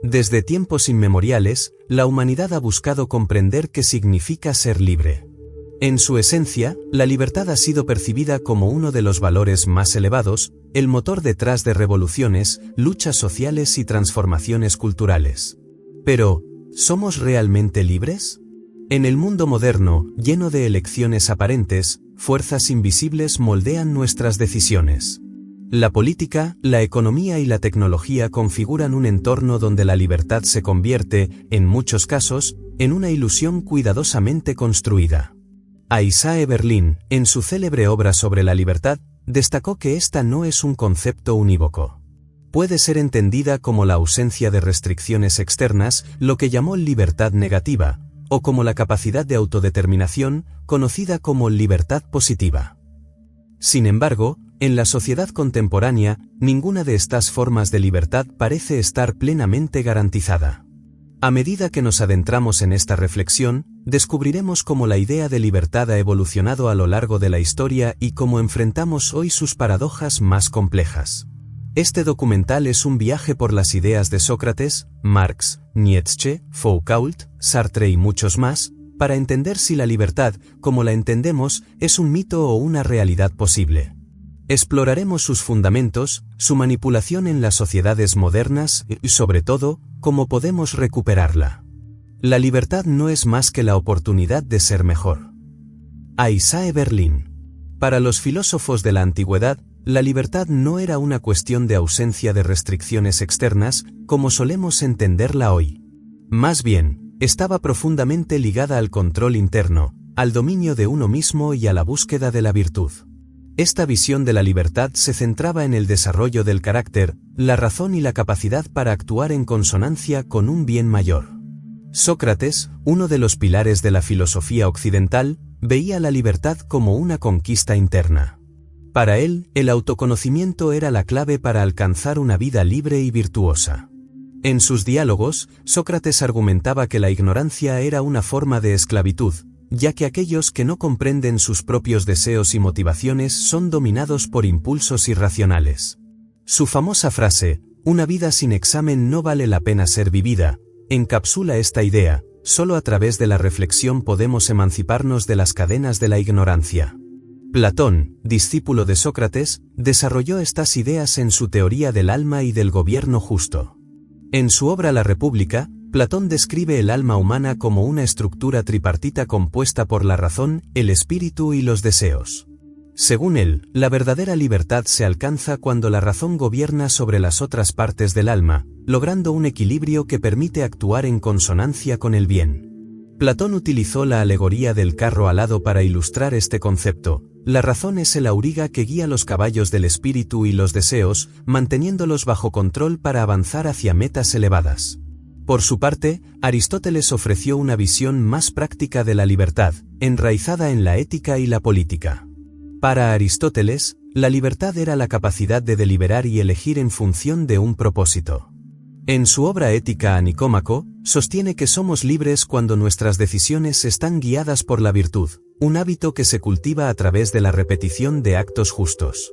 Desde tiempos inmemoriales, la humanidad ha buscado comprender qué significa ser libre. En su esencia, la libertad ha sido percibida como uno de los valores más elevados, el motor detrás de revoluciones, luchas sociales y transformaciones culturales. Pero, ¿somos realmente libres? En el mundo moderno, lleno de elecciones aparentes, fuerzas invisibles moldean nuestras decisiones. La política, la economía y la tecnología configuran un entorno donde la libertad se convierte, en muchos casos, en una ilusión cuidadosamente construida. Isaiah Berlin, en su célebre obra sobre la libertad, destacó que esta no es un concepto unívoco. Puede ser entendida como la ausencia de restricciones externas, lo que llamó libertad negativa, o como la capacidad de autodeterminación, conocida como libertad positiva. Sin embargo, en la sociedad contemporánea, ninguna de estas formas de libertad parece estar plenamente garantizada. A medida que nos adentramos en esta reflexión, descubriremos cómo la idea de libertad ha evolucionado a lo largo de la historia y cómo enfrentamos hoy sus paradojas más complejas. Este documental es un viaje por las ideas de Sócrates, Marx, Nietzsche, Foucault, Sartre y muchos más, para entender si la libertad, como la entendemos, es un mito o una realidad posible. Exploraremos sus fundamentos, su manipulación en las sociedades modernas y, sobre todo, cómo podemos recuperarla. La libertad no es más que la oportunidad de ser mejor. Isaiah Berlin. Para los filósofos de la antigüedad, la libertad no era una cuestión de ausencia de restricciones externas, como solemos entenderla hoy. Más bien, estaba profundamente ligada al control interno, al dominio de uno mismo y a la búsqueda de la virtud. Esta visión de la libertad se centraba en el desarrollo del carácter, la razón y la capacidad para actuar en consonancia con un bien mayor. Sócrates, uno de los pilares de la filosofía occidental, veía la libertad como una conquista interna. Para él, el autoconocimiento era la clave para alcanzar una vida libre y virtuosa. En sus diálogos, Sócrates argumentaba que la ignorancia era una forma de esclavitud, ya que aquellos que no comprenden sus propios deseos y motivaciones son dominados por impulsos irracionales. Su famosa frase, "una vida sin examen no vale la pena ser vivida", encapsula esta idea: solo a través de la reflexión podemos emanciparnos de las cadenas de la ignorancia. Platón, discípulo de Sócrates, desarrolló estas ideas en su teoría del alma y del gobierno justo. En su obra La República, Platón describe el alma humana como una estructura tripartita compuesta por la razón, el espíritu y los deseos. Según él, la verdadera libertad se alcanza cuando la razón gobierna sobre las otras partes del alma, logrando un equilibrio que permite actuar en consonancia con el bien. Platón utilizó la alegoría del carro alado para ilustrar este concepto. La razón es el auriga que guía los caballos del espíritu y los deseos, manteniéndolos bajo control para avanzar hacia metas elevadas. Por su parte, Aristóteles ofreció una visión más práctica de la libertad, enraizada en la ética y la política. Para Aristóteles, la libertad era la capacidad de deliberar y elegir en función de un propósito. En su obra Ética a Nicómaco, sostiene que somos libres cuando nuestras decisiones están guiadas por la virtud, un hábito que se cultiva a través de la repetición de actos justos.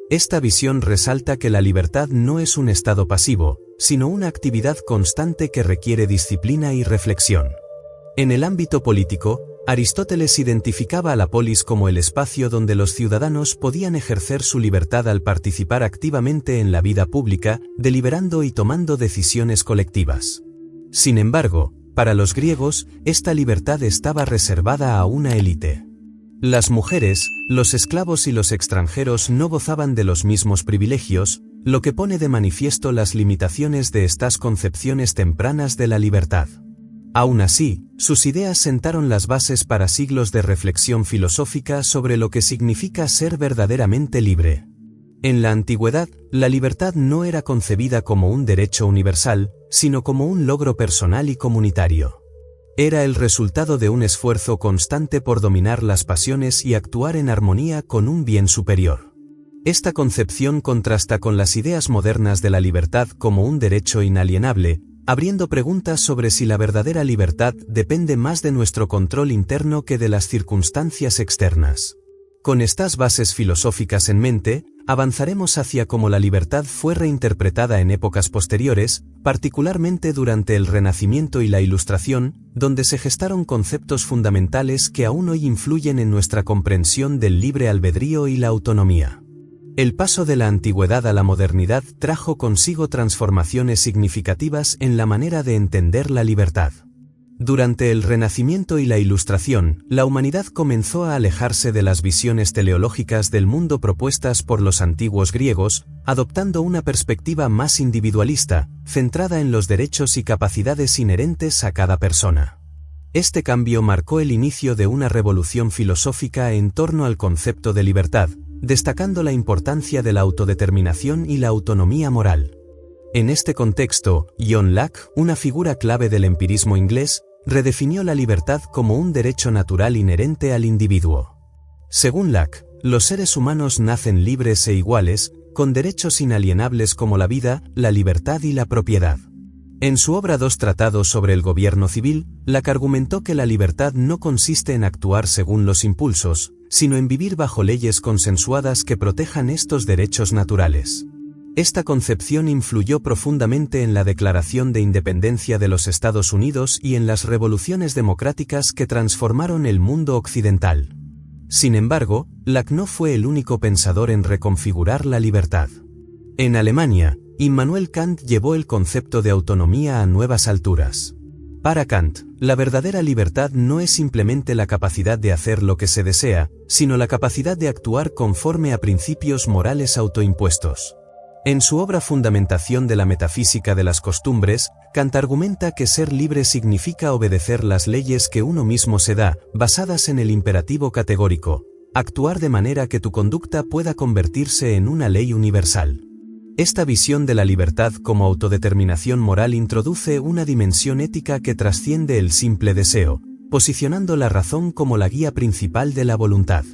Esta visión resalta que la libertad no es un estado pasivo, sino una actividad constante que requiere disciplina y reflexión. En el ámbito político, Aristóteles identificaba a la polis como el espacio donde los ciudadanos podían ejercer su libertad al participar activamente en la vida pública, deliberando y tomando decisiones colectivas. Sin embargo, para los griegos, esta libertad estaba reservada a una élite. Las mujeres, los esclavos y los extranjeros no gozaban de los mismos privilegios, lo que pone de manifiesto las limitaciones de estas concepciones tempranas de la libertad. Aún así, sus ideas sentaron las bases para siglos de reflexión filosófica sobre lo que significa ser verdaderamente libre. En la antigüedad, la libertad no era concebida como un derecho universal, sino como un logro personal y comunitario. Era el resultado de un esfuerzo constante por dominar las pasiones y actuar en armonía con un bien superior. Esta concepción contrasta con las ideas modernas de la libertad como un derecho inalienable, abriendo preguntas sobre si la verdadera libertad depende más de nuestro control interno que de las circunstancias externas. Con estas bases filosóficas en mente, avanzaremos hacia cómo la libertad fue reinterpretada en épocas posteriores, particularmente durante el Renacimiento y la Ilustración, donde se gestaron conceptos fundamentales que aún hoy influyen en nuestra comprensión del libre albedrío y la autonomía. El paso de la antigüedad a la modernidad trajo consigo transformaciones significativas en la manera de entender la libertad. Durante el Renacimiento y la Ilustración, la humanidad comenzó a alejarse de las visiones teleológicas del mundo propuestas por los antiguos griegos, adoptando una perspectiva más individualista, centrada en los derechos y capacidades inherentes a cada persona. Este cambio marcó el inicio de una revolución filosófica en torno al concepto de libertad, destacando la importancia de la autodeterminación y la autonomía moral. En este contexto, John Locke, una figura clave del empirismo inglés, redefinió la libertad como un derecho natural inherente al individuo. Según Locke, los seres humanos nacen libres e iguales, con derechos inalienables como la vida, la libertad y la propiedad. En su obra Dos tratados sobre el gobierno civil, Locke argumentó que la libertad no consiste en actuar según los impulsos, sino en vivir bajo leyes consensuadas que protejan estos derechos naturales. Esta concepción influyó profundamente en la Declaración de Independencia de los Estados Unidos y en las revoluciones democráticas que transformaron el mundo occidental. Sin embargo, Locke no fue el único pensador en reconfigurar la libertad. En Alemania, Immanuel Kant llevó el concepto de autonomía a nuevas alturas. Para Kant, la verdadera libertad no es simplemente la capacidad de hacer lo que se desea, sino la capacidad de actuar conforme a principios morales autoimpuestos. En su obra Fundamentación de la metafísica de las costumbres, Kant argumenta que ser libre significa obedecer las leyes que uno mismo se da, basadas en el imperativo categórico, actuar de manera que tu conducta pueda convertirse en una ley universal. Esta visión de la libertad como autodeterminación moral introduce una dimensión ética que trasciende el simple deseo, posicionando la razón como la guía principal de la voluntad.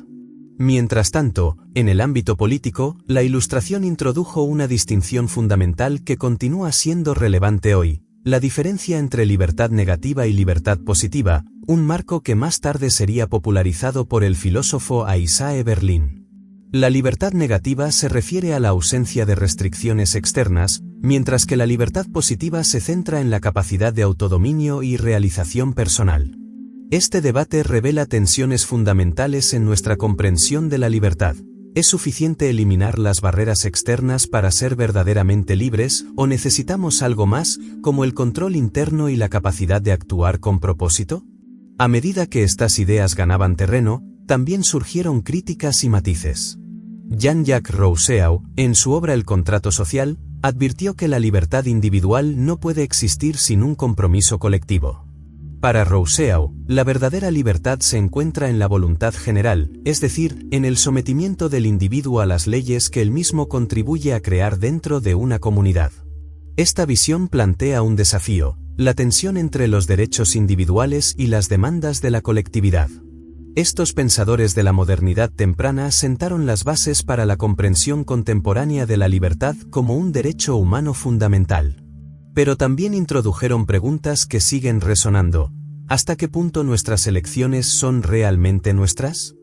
Mientras tanto, en el ámbito político, la Ilustración introdujo una distinción fundamental que continúa siendo relevante hoy: la diferencia entre libertad negativa y libertad positiva, un marco que más tarde sería popularizado por el filósofo Isaiah Berlin. La libertad negativa se refiere a la ausencia de restricciones externas, mientras que la libertad positiva se centra en la capacidad de autodominio y realización personal. Este debate revela tensiones fundamentales en nuestra comprensión de la libertad. ¿Es suficiente eliminar las barreras externas para ser verdaderamente libres, o necesitamos algo más, como el control interno y la capacidad de actuar con propósito? A medida que estas ideas ganaban terreno, también surgieron críticas y matices. Jean-Jacques Rousseau, en su obra El contrato social, advirtió que la libertad individual no puede existir sin un compromiso colectivo. Para Rousseau, la verdadera libertad se encuentra en la voluntad general, es decir, en el sometimiento del individuo a las leyes que él mismo contribuye a crear dentro de una comunidad. Esta visión plantea un desafío: la tensión entre los derechos individuales y las demandas de la colectividad. Estos pensadores de la modernidad temprana sentaron las bases para la comprensión contemporánea de la libertad como un derecho humano fundamental. Pero también introdujeron preguntas que siguen resonando. ¿Hasta qué punto nuestras elecciones son realmente nuestras?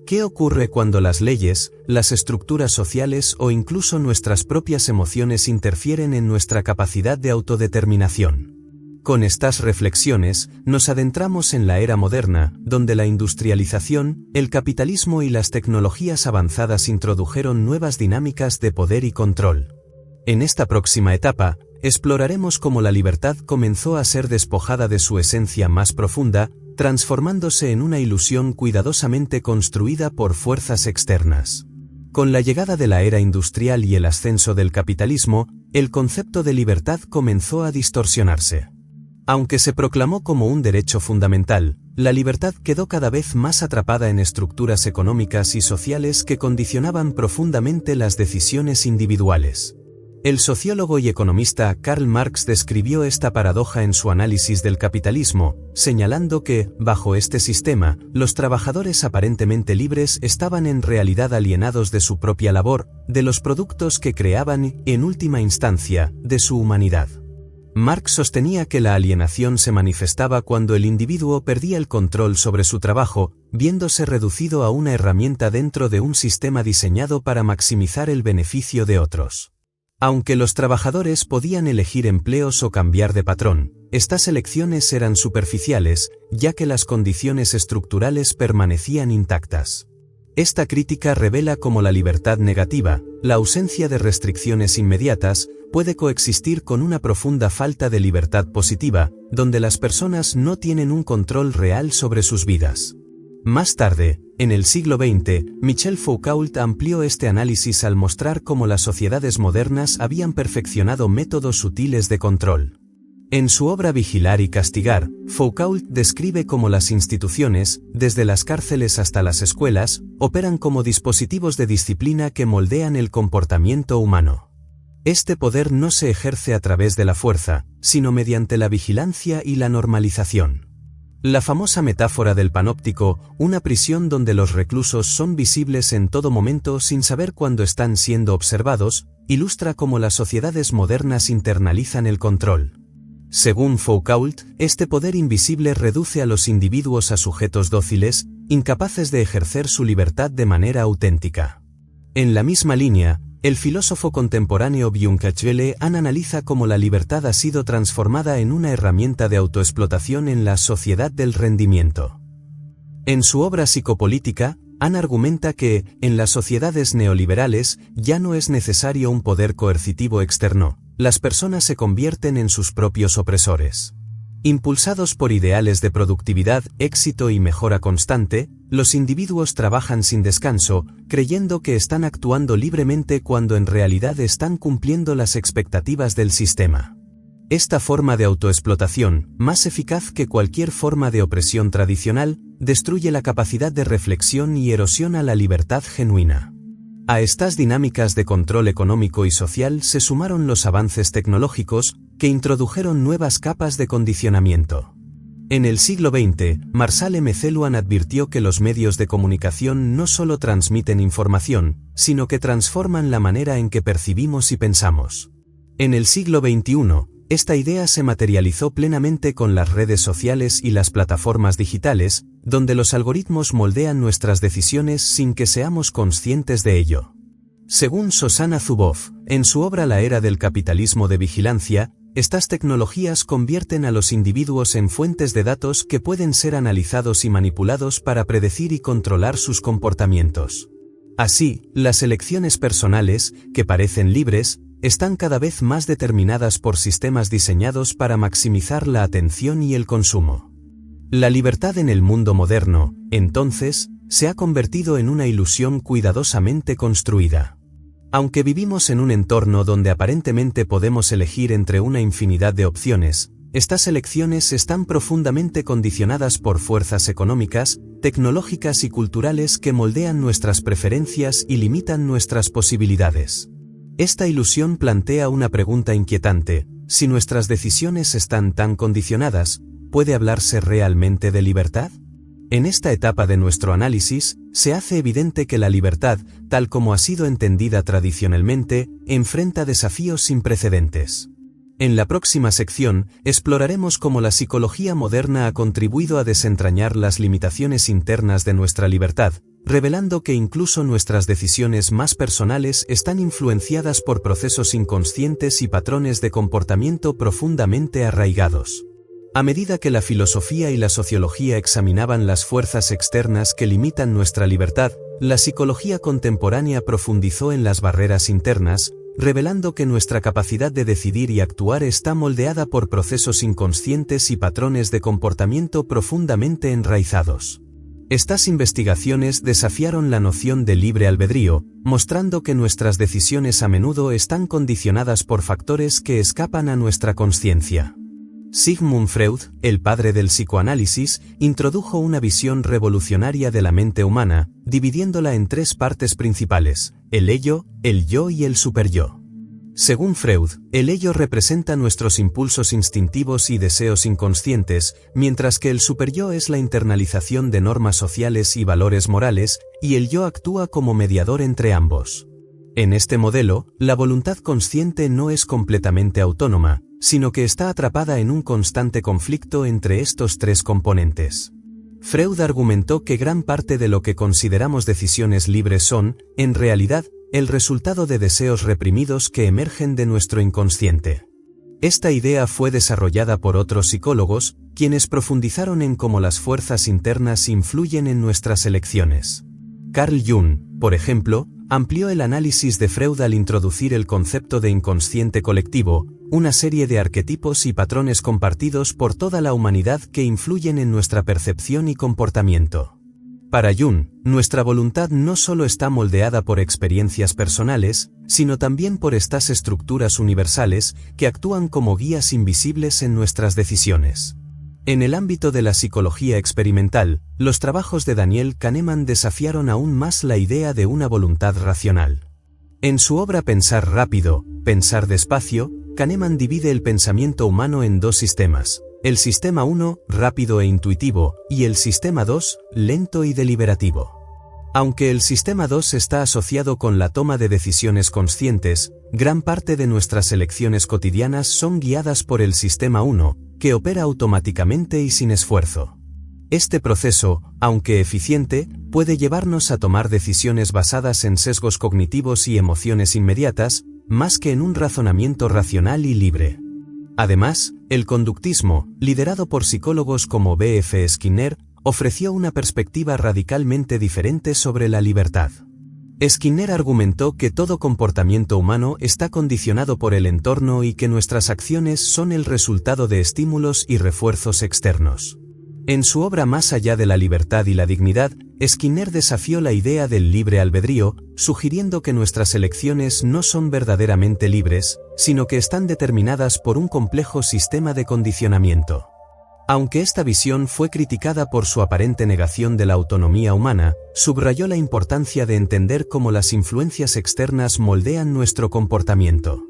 ¿Qué ocurre cuando las leyes, las estructuras sociales o incluso nuestras propias emociones interfieren en nuestra capacidad de autodeterminación? Con estas reflexiones, nos adentramos en la era moderna, donde la industrialización, el capitalismo y las tecnologías avanzadas introdujeron nuevas dinámicas de poder y control. En esta próxima etapa, exploraremos cómo la libertad comenzó a ser despojada de su esencia más profunda, transformándose en una ilusión cuidadosamente construida por fuerzas externas. Con la llegada de la era industrial y el ascenso del capitalismo, el concepto de libertad comenzó a distorsionarse. Aunque se proclamó como un derecho fundamental, la libertad quedó cada vez más atrapada en estructuras económicas y sociales que condicionaban profundamente las decisiones individuales. El sociólogo y economista Karl Marx describió esta paradoja en su análisis del capitalismo, señalando que, bajo este sistema, los trabajadores aparentemente libres estaban en realidad alienados de su propia labor, de los productos que creaban y, en última instancia, de su humanidad. Marx sostenía que la alienación se manifestaba cuando el individuo perdía el control sobre su trabajo, viéndose reducido a una herramienta dentro de un sistema diseñado para maximizar el beneficio de otros. Aunque los trabajadores podían elegir empleos o cambiar de patrón, estas elecciones eran superficiales, ya que las condiciones estructurales permanecían intactas. Esta crítica revela cómo la libertad negativa, la ausencia de restricciones inmediatas, puede coexistir con una profunda falta de libertad positiva, donde las personas no tienen un control real sobre sus vidas. Más tarde, en el siglo XX, Michel Foucault amplió este análisis al mostrar cómo las sociedades modernas habían perfeccionado métodos sutiles de control. En su obra Vigilar y castigar, Foucault describe cómo las instituciones, desde las cárceles hasta las escuelas, operan como dispositivos de disciplina que moldean el comportamiento humano. Este poder no se ejerce a través de la fuerza, sino mediante la vigilancia y la normalización. La famosa metáfora del panóptico, una prisión donde los reclusos son visibles en todo momento sin saber cuándo están siendo observados, ilustra cómo las sociedades modernas internalizan el control. Según Foucault, este poder invisible reduce a los individuos a sujetos dóciles, incapaces de ejercer su libertad de manera auténtica. En la misma línea, el filósofo contemporáneo Byung-Chul Han analiza cómo la libertad ha sido transformada en una herramienta de autoexplotación en la sociedad del rendimiento. En su obra Psicopolítica, Han argumenta que, en las sociedades neoliberales, ya no es necesario un poder coercitivo externo, las personas se convierten en sus propios opresores. Impulsados por ideales de productividad, éxito y mejora constante, los individuos trabajan sin descanso, creyendo que están actuando libremente cuando en realidad están cumpliendo las expectativas del sistema. Esta forma de autoexplotación, más eficaz que cualquier forma de opresión tradicional, destruye la capacidad de reflexión y erosiona la libertad genuina. A estas dinámicas de control económico y social se sumaron los avances tecnológicos, que introdujeron nuevas capas de condicionamiento. En el siglo XX, Marshall McLuhan advirtió que los medios de comunicación no solo transmiten información, sino que transforman la manera en que percibimos y pensamos. En el siglo XXI, esta idea se materializó plenamente con las redes sociales y las plataformas digitales, donde los algoritmos moldean nuestras decisiones sin que seamos conscientes de ello. Según Shoshana Zuboff, en su obra La era del capitalismo de vigilancia, estas tecnologías convierten a los individuos en fuentes de datos que pueden ser analizados y manipulados para predecir y controlar sus comportamientos. Así, las elecciones personales, que parecen libres, están cada vez más determinadas por sistemas diseñados para maximizar la atención y el consumo. La libertad en el mundo moderno, entonces, se ha convertido en una ilusión cuidadosamente construida. Aunque vivimos en un entorno donde aparentemente podemos elegir entre una infinidad de opciones, estas elecciones están profundamente condicionadas por fuerzas económicas, tecnológicas y culturales que moldean nuestras preferencias y limitan nuestras posibilidades. Esta ilusión plantea una pregunta inquietante: si nuestras decisiones están tan condicionadas, ¿puede hablarse realmente de libertad? En esta etapa de nuestro análisis, se hace evidente que la libertad, tal como ha sido entendida tradicionalmente, enfrenta desafíos sin precedentes. En la próxima sección, exploraremos cómo la psicología moderna ha contribuido a desentrañar las limitaciones internas de nuestra libertad, revelando que incluso nuestras decisiones más personales están influenciadas por procesos inconscientes y patrones de comportamiento profundamente arraigados. A medida que la filosofía y la sociología examinaban las fuerzas externas que limitan nuestra libertad, la psicología contemporánea profundizó en las barreras internas, revelando que nuestra capacidad de decidir y actuar está moldeada por procesos inconscientes y patrones de comportamiento profundamente enraizados. Estas investigaciones desafiaron la noción de libre albedrío, mostrando que nuestras decisiones a menudo están condicionadas por factores que escapan a nuestra conciencia. Sigmund Freud, el padre del psicoanálisis, introdujo una visión revolucionaria de la mente humana, dividiéndola en tres partes principales: el ello, el yo y el superyo. Según Freud, el ello representa nuestros impulsos instintivos y deseos inconscientes, mientras que el superyo es la internalización de normas sociales y valores morales, y el yo actúa como mediador entre ambos. En este modelo, la voluntad consciente no es completamente autónoma, sino que está atrapada en un constante conflicto entre estos tres componentes. Freud argumentó que gran parte de lo que consideramos decisiones libres son, en realidad, el resultado de deseos reprimidos que emergen de nuestro inconsciente. Esta idea fue desarrollada por otros psicólogos, quienes profundizaron en cómo las fuerzas internas influyen en nuestras elecciones. Carl Jung, por ejemplo, amplió el análisis de Freud al introducir el concepto de inconsciente colectivo, una serie de arquetipos y patrones compartidos por toda la humanidad que influyen en nuestra percepción y comportamiento. Para Jung, nuestra voluntad no solo está moldeada por experiencias personales, sino también por estas estructuras universales que actúan como guías invisibles en nuestras decisiones. En el ámbito de la psicología experimental, los trabajos de Daniel Kahneman desafiaron aún más la idea de una voluntad racional. En su obra Pensar rápido, pensar despacio, Kahneman divide el pensamiento humano en dos sistemas: el sistema 1, rápido e intuitivo, y el sistema 2, lento y deliberativo. Aunque el sistema 2 está asociado con la toma de decisiones conscientes, gran parte de nuestras elecciones cotidianas son guiadas por el sistema 1, que opera automáticamente y sin esfuerzo. Este proceso, aunque eficiente, puede llevarnos a tomar decisiones basadas en sesgos cognitivos y emociones inmediatas, más que en un razonamiento racional y libre. Además, el conductismo, liderado por psicólogos como B.F. Skinner, ofreció una perspectiva radicalmente diferente sobre la libertad. Skinner argumentó que todo comportamiento humano está condicionado por el entorno y que nuestras acciones son el resultado de estímulos y refuerzos externos. En su obra Más allá de la libertad y la dignidad, Skinner desafió la idea del libre albedrío, sugiriendo que nuestras elecciones no son verdaderamente libres, sino que están determinadas por un complejo sistema de condicionamiento. Aunque esta visión fue criticada por su aparente negación de la autonomía humana, subrayó la importancia de entender cómo las influencias externas moldean nuestro comportamiento.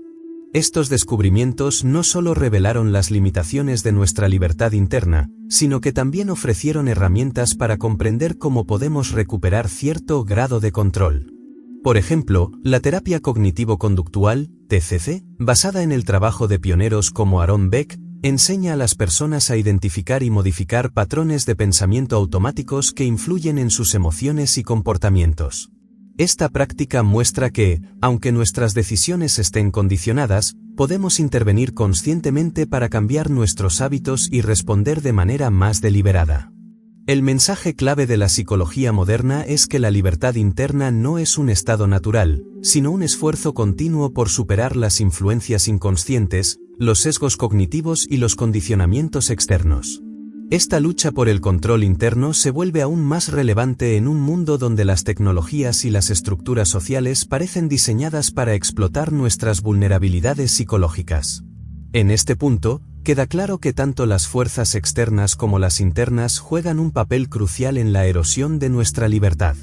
Estos descubrimientos no solo revelaron las limitaciones de nuestra libertad interna, sino que también ofrecieron herramientas para comprender cómo podemos recuperar cierto grado de control. Por ejemplo, la terapia cognitivo-conductual, TCC, basada en el trabajo de pioneros como Aaron Beck, enseña a las personas a identificar y modificar patrones de pensamiento automáticos que influyen en sus emociones y comportamientos. Esta práctica muestra que, aunque nuestras decisiones estén condicionadas, podemos intervenir conscientemente para cambiar nuestros hábitos y responder de manera más deliberada. El mensaje clave de la psicología moderna es que la libertad interna no es un estado natural, sino un esfuerzo continuo por superar las influencias inconscientes, los sesgos cognitivos y los condicionamientos externos. Esta lucha por el control interno se vuelve aún más relevante en un mundo donde las tecnologías y las estructuras sociales parecen diseñadas para explotar nuestras vulnerabilidades psicológicas. En este punto, queda claro que tanto las fuerzas externas como las internas juegan un papel crucial en la erosión de nuestra libertad.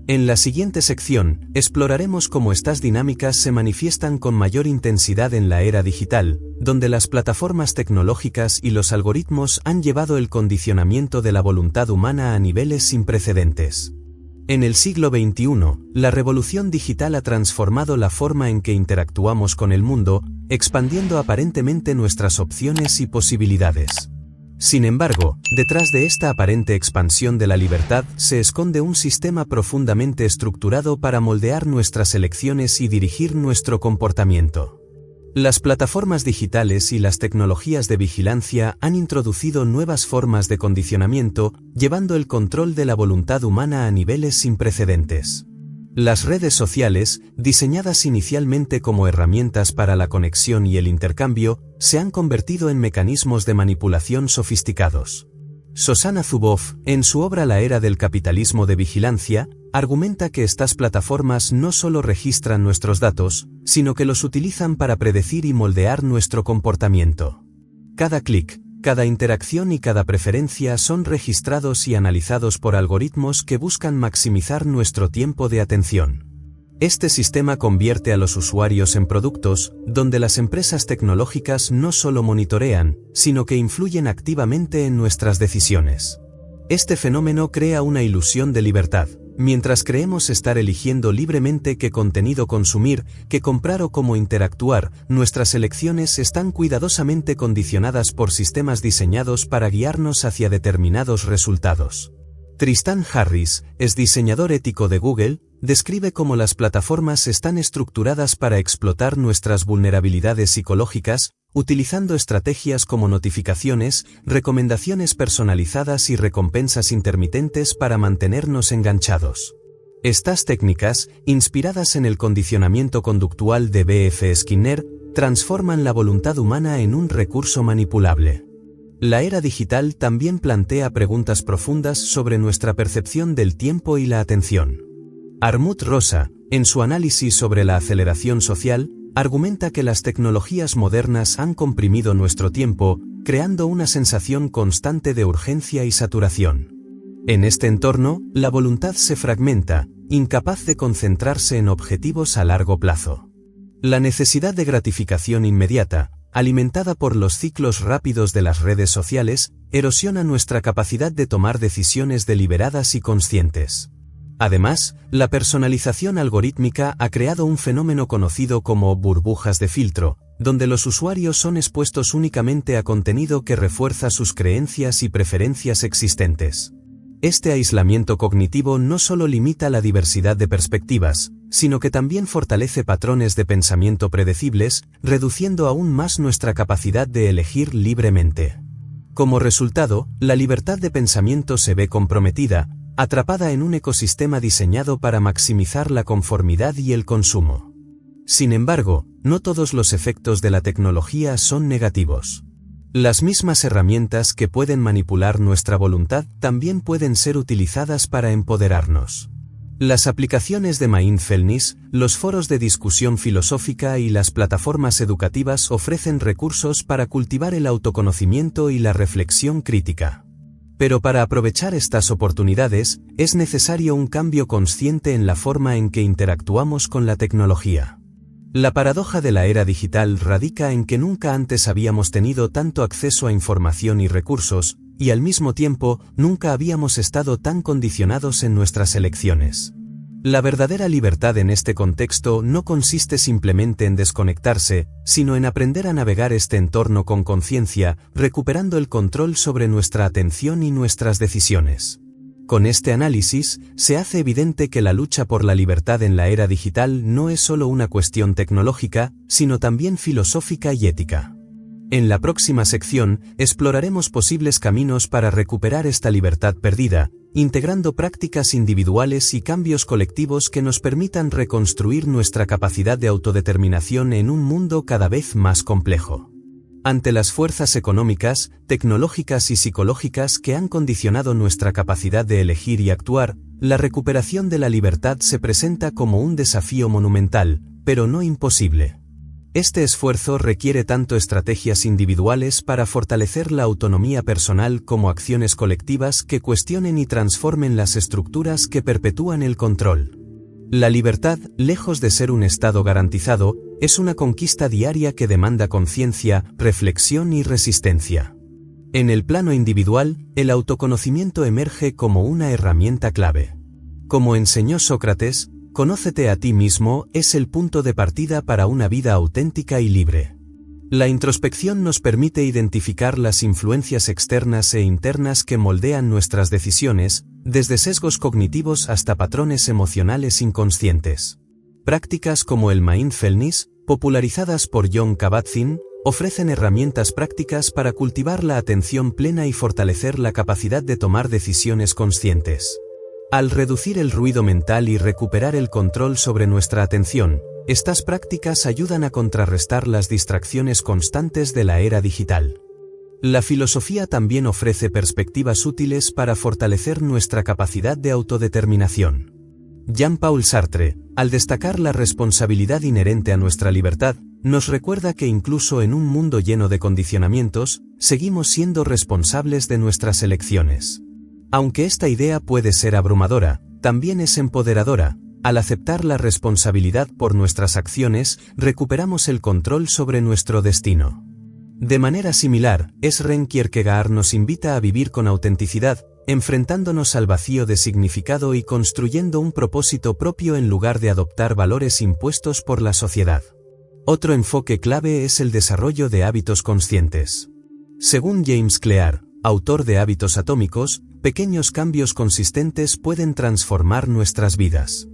En la siguiente sección, exploraremos cómo estas dinámicas se manifiestan con mayor intensidad en la era digital, donde las plataformas tecnológicas y los algoritmos han llevado el condicionamiento de la voluntad humana a niveles sin precedentes. En el siglo XXI, la revolución digital ha transformado la forma en que interactuamos con el mundo, expandiendo aparentemente nuestras opciones y posibilidades. Sin embargo, detrás de esta aparente expansión de la libertad se esconde un sistema profundamente estructurado para moldear nuestras elecciones y dirigir nuestro comportamiento. Las plataformas digitales y las tecnologías de vigilancia han introducido nuevas formas de condicionamiento, llevando el control de la voluntad humana a niveles sin precedentes. Las redes sociales, diseñadas inicialmente como herramientas para la conexión y el intercambio, se han convertido en mecanismos de manipulación sofisticados. Shoshana Zuboff, en su obra La era del capitalismo de vigilancia, argumenta que estas plataformas no solo registran nuestros datos, sino que los utilizan para predecir y moldear nuestro comportamiento. Cada clic, cada interacción y cada preferencia son registrados y analizados por algoritmos que buscan maximizar nuestro tiempo de atención. Este sistema convierte a los usuarios en productos, donde las empresas tecnológicas no solo monitorean, sino que influyen activamente en nuestras decisiones. Este fenómeno crea una ilusión de libertad, Mientras creemos estar eligiendo libremente qué contenido consumir, qué comprar o cómo interactuar, nuestras elecciones están cuidadosamente condicionadas por sistemas diseñados para guiarnos hacia determinados resultados. Tristan Harris, es diseñador ético de Google, describe cómo las plataformas están estructuradas para explotar nuestras vulnerabilidades psicológicas, utilizando estrategias como notificaciones, recomendaciones personalizadas y recompensas intermitentes para mantenernos enganchados. Estas técnicas, inspiradas en el condicionamiento conductual de B.F. Skinner, transforman la voluntad humana en un recurso manipulable. La era digital también plantea preguntas profundas sobre nuestra percepción del tiempo y la atención. Armut Rosa, en su análisis sobre la aceleración social, argumenta que las tecnologías modernas han comprimido nuestro tiempo, creando una sensación constante de urgencia y saturación. En este entorno, la voluntad se fragmenta, incapaz de concentrarse en objetivos a largo plazo. La necesidad de gratificación inmediata, alimentada por los ciclos rápidos de las redes sociales, erosiona nuestra capacidad de tomar decisiones deliberadas y conscientes. Además, la personalización algorítmica ha creado un fenómeno conocido como burbujas de filtro, donde los usuarios son expuestos únicamente a contenido que refuerza sus creencias y preferencias existentes. Este aislamiento cognitivo no solo limita la diversidad de perspectivas, sino que también fortalece patrones de pensamiento predecibles, reduciendo aún más nuestra capacidad de elegir libremente. Como resultado, la libertad de pensamiento se ve comprometida, atrapada en un ecosistema diseñado para maximizar la conformidad y el consumo. Sin embargo, no todos los efectos de la tecnología son negativos. Las mismas herramientas que pueden manipular nuestra voluntad también pueden ser utilizadas para empoderarnos. Las aplicaciones de mindfulness, los foros de discusión filosófica y las plataformas educativas ofrecen recursos para cultivar el autoconocimiento y la reflexión crítica. Pero para aprovechar estas oportunidades, es necesario un cambio consciente en la forma en que interactuamos con la tecnología. La paradoja de la era digital radica en que nunca antes habíamos tenido tanto acceso a información y recursos, y al mismo tiempo, nunca habíamos estado tan condicionados en nuestras elecciones. La verdadera libertad en este contexto no consiste simplemente en desconectarse, sino en aprender a navegar este entorno con conciencia, recuperando el control sobre nuestra atención y nuestras decisiones. Con este análisis, se hace evidente que la lucha por la libertad en la era digital no es solo una cuestión tecnológica, sino también filosófica y ética. En la próxima sección, exploraremos posibles caminos para recuperar esta libertad perdida, integrando prácticas individuales y cambios colectivos que nos permitan reconstruir nuestra capacidad de autodeterminación en un mundo cada vez más complejo. Ante las fuerzas económicas, tecnológicas y psicológicas que han condicionado nuestra capacidad de elegir y actuar, la recuperación de la libertad se presenta como un desafío monumental, pero no imposible. Este esfuerzo requiere tanto estrategias individuales para fortalecer la autonomía personal como acciones colectivas que cuestionen y transformen las estructuras que perpetúan el control. La libertad, lejos de ser un estado garantizado, es una conquista diaria que demanda conciencia, reflexión y resistencia. En el plano individual, el autoconocimiento emerge como una herramienta clave. Como enseñó Sócrates, conócete a ti mismo es el punto de partida para una vida auténtica y libre. La introspección nos permite identificar las influencias externas e internas que moldean nuestras decisiones, desde sesgos cognitivos hasta patrones emocionales inconscientes. Prácticas como el mindfulness, popularizadas por Jon Kabat-Zinn, ofrecen herramientas prácticas para cultivar la atención plena y fortalecer la capacidad de tomar decisiones conscientes. Al reducir el ruido mental y recuperar el control sobre nuestra atención, estas prácticas ayudan a contrarrestar las distracciones constantes de la era digital. La filosofía también ofrece perspectivas útiles para fortalecer nuestra capacidad de autodeterminación. Jean-Paul Sartre, al destacar la responsabilidad inherente a nuestra libertad, nos recuerda que incluso en un mundo lleno de condicionamientos, seguimos siendo responsables de nuestras elecciones. Aunque esta idea puede ser abrumadora, también es empoderadora. Al aceptar la responsabilidad por nuestras acciones, recuperamos el control sobre nuestro destino. De manera similar, Søren Kierkegaard nos invita a vivir con autenticidad, enfrentándonos al vacío de significado y construyendo un propósito propio en lugar de adoptar valores impuestos por la sociedad. Otro enfoque clave es el desarrollo de hábitos conscientes. Según James Clear, autor de Hábitos Atómicos, pequeños cambios consistentes pueden transformar nuestras vidas.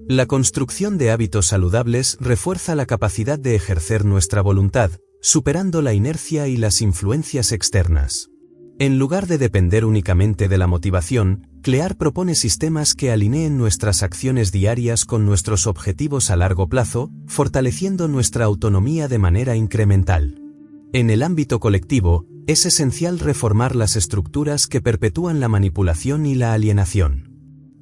La construcción de hábitos saludables refuerza la capacidad de ejercer nuestra voluntad, superando la inercia y las influencias externas. En lugar de depender únicamente de la motivación, Clear propone sistemas que alineen nuestras acciones diarias con nuestros objetivos a largo plazo, fortaleciendo nuestra autonomía de manera incremental. En el ámbito colectivo, es esencial reformar las estructuras que perpetúan la manipulación y la alienación.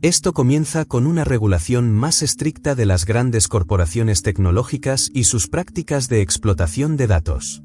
Esto comienza con una regulación más estricta de las grandes corporaciones tecnológicas y sus prácticas de explotación de datos.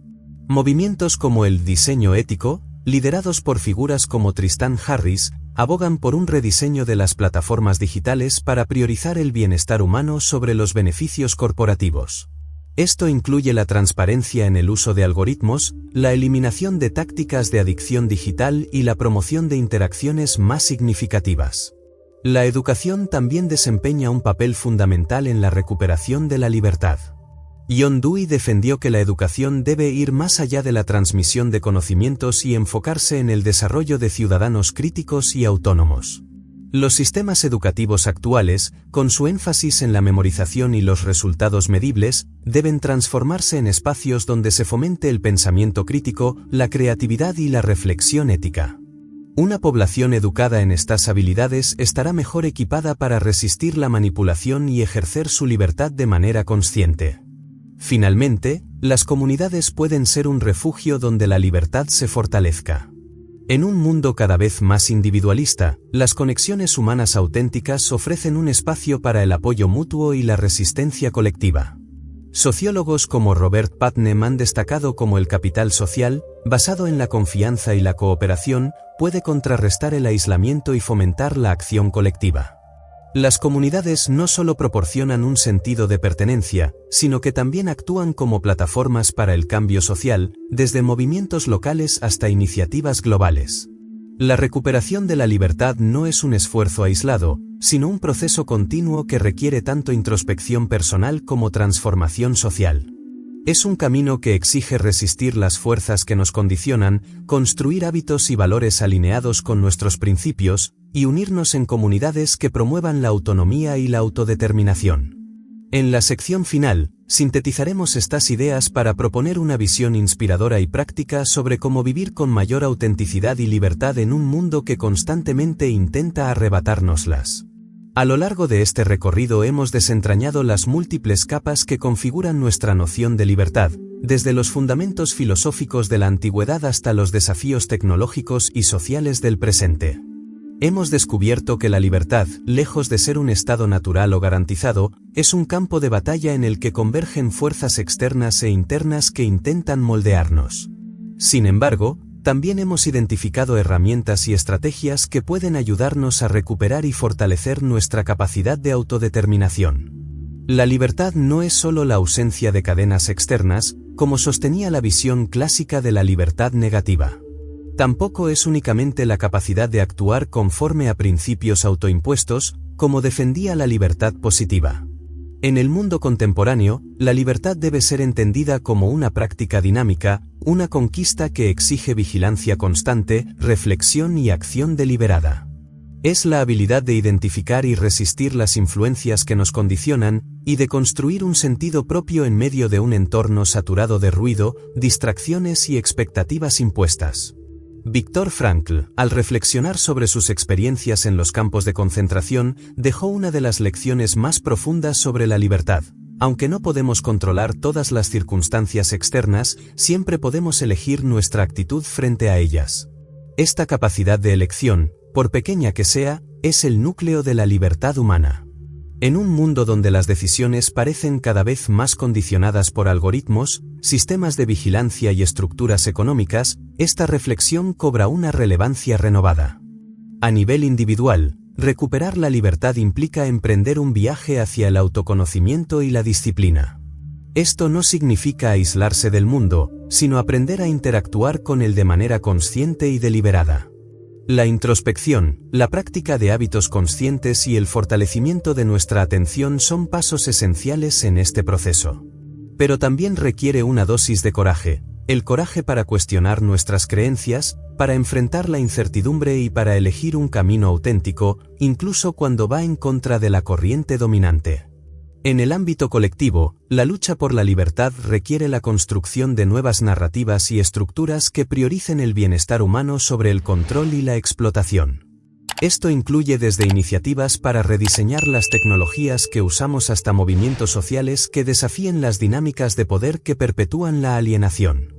Movimientos como el diseño ético, liderados por figuras como Tristan Harris, abogan por un rediseño de las plataformas digitales para priorizar el bienestar humano sobre los beneficios corporativos. Esto incluye la transparencia en el uso de algoritmos, la eliminación de tácticas de adicción digital y la promoción de interacciones más significativas. La educación también desempeña un papel fundamental en la recuperación de la libertad. John Dewey defendió que la educación debe ir más allá de la transmisión de conocimientos y enfocarse en el desarrollo de ciudadanos críticos y autónomos. Los sistemas educativos actuales, con su énfasis en la memorización y los resultados medibles, deben transformarse en espacios donde se fomente el pensamiento crítico, la creatividad y la reflexión ética. Una población educada en estas habilidades estará mejor equipada para resistir la manipulación y ejercer su libertad de manera consciente. Finalmente, las comunidades pueden ser un refugio donde la libertad se fortalezca. En un mundo cada vez más individualista, las conexiones humanas auténticas ofrecen un espacio para el apoyo mutuo y la resistencia colectiva. Sociólogos como Robert Putnam han destacado cómo el capital social, basado en la confianza y la cooperación, puede contrarrestar el aislamiento y fomentar la acción colectiva. Las comunidades no solo proporcionan un sentido de pertenencia, sino que también actúan como plataformas para el cambio social, desde movimientos locales hasta iniciativas globales. La recuperación de la libertad no es un esfuerzo aislado, sino un proceso continuo que requiere tanto introspección personal como transformación social. Es un camino que exige resistir las fuerzas que nos condicionan, construir hábitos y valores alineados con nuestros principios, y unirnos en comunidades que promuevan la autonomía y la autodeterminación. En la sección final, sintetizaremos estas ideas para proponer una visión inspiradora y práctica sobre cómo vivir con mayor autenticidad y libertad en un mundo que constantemente intenta arrebatárnoslas. A lo largo de este recorrido hemos desentrañado las múltiples capas que configuran nuestra noción de libertad, desde los fundamentos filosóficos de la antigüedad hasta los desafíos tecnológicos y sociales del presente. Hemos descubierto que la libertad, lejos de ser un estado natural o garantizado, es un campo de batalla en el que convergen fuerzas externas e internas que intentan moldearnos. Sin embargo, también hemos identificado herramientas y estrategias que pueden ayudarnos a recuperar y fortalecer nuestra capacidad de autodeterminación. La libertad no es solo la ausencia de cadenas externas, como sostenía la visión clásica de la libertad negativa. Tampoco es únicamente la capacidad de actuar conforme a principios autoimpuestos, como defendía la libertad positiva. En el mundo contemporáneo, la libertad debe ser entendida como una práctica dinámica, una conquista que exige vigilancia constante, reflexión y acción deliberada. Es la habilidad de identificar y resistir las influencias que nos condicionan, y de construir un sentido propio en medio de un entorno saturado de ruido, distracciones y expectativas impuestas. Viktor Frankl, al reflexionar sobre sus experiencias en los campos de concentración, dejó una de las lecciones más profundas sobre la libertad. Aunque no podemos controlar todas las circunstancias externas, siempre podemos elegir nuestra actitud frente a ellas. Esta capacidad de elección, por pequeña que sea, es el núcleo de la libertad humana. En un mundo donde las decisiones parecen cada vez más condicionadas por algoritmos, sistemas de vigilancia y estructuras económicas, esta reflexión cobra una relevancia renovada. A nivel individual, recuperar la libertad implica emprender un viaje hacia el autoconocimiento y la disciplina. Esto no significa aislarse del mundo, sino aprender a interactuar con él de manera consciente y deliberada. La introspección, la práctica de hábitos conscientes y el fortalecimiento de nuestra atención son pasos esenciales en este proceso. Pero también requiere una dosis de coraje, el coraje para cuestionar nuestras creencias, para enfrentar la incertidumbre y para elegir un camino auténtico, incluso cuando va en contra de la corriente dominante. En el ámbito colectivo, la lucha por la libertad requiere la construcción de nuevas narrativas y estructuras que prioricen el bienestar humano sobre el control y la explotación. Esto incluye desde iniciativas para rediseñar las tecnologías que usamos hasta movimientos sociales que desafíen las dinámicas de poder que perpetúan la alienación.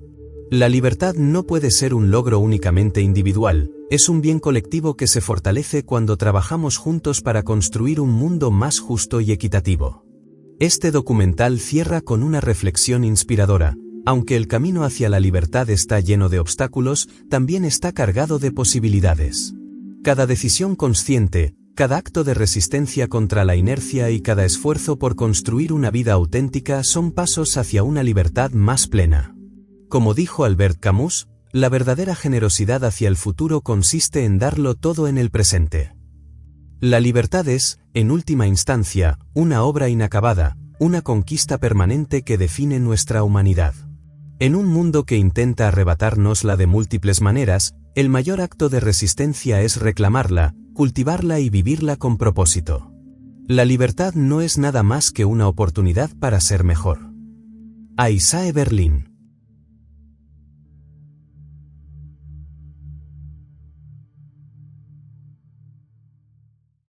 La libertad no puede ser un logro únicamente individual, es un bien colectivo que se fortalece cuando trabajamos juntos para construir un mundo más justo y equitativo. Este documental cierra con una reflexión inspiradora. Aunque el camino hacia la libertad está lleno de obstáculos, también está cargado de posibilidades. Cada decisión consciente, cada acto de resistencia contra la inercia y cada esfuerzo por construir una vida auténtica son pasos hacia una libertad más plena. Como dijo Albert Camus, la verdadera generosidad hacia el futuro consiste en darlo todo en el presente. La libertad es, en última instancia, una obra inacabada, una conquista permanente que define nuestra humanidad. En un mundo que intenta arrebatárnosla de múltiples maneras, el mayor acto de resistencia es reclamarla, cultivarla y vivirla con propósito. La libertad no es nada más que una oportunidad para ser mejor. Isaiah Berlin.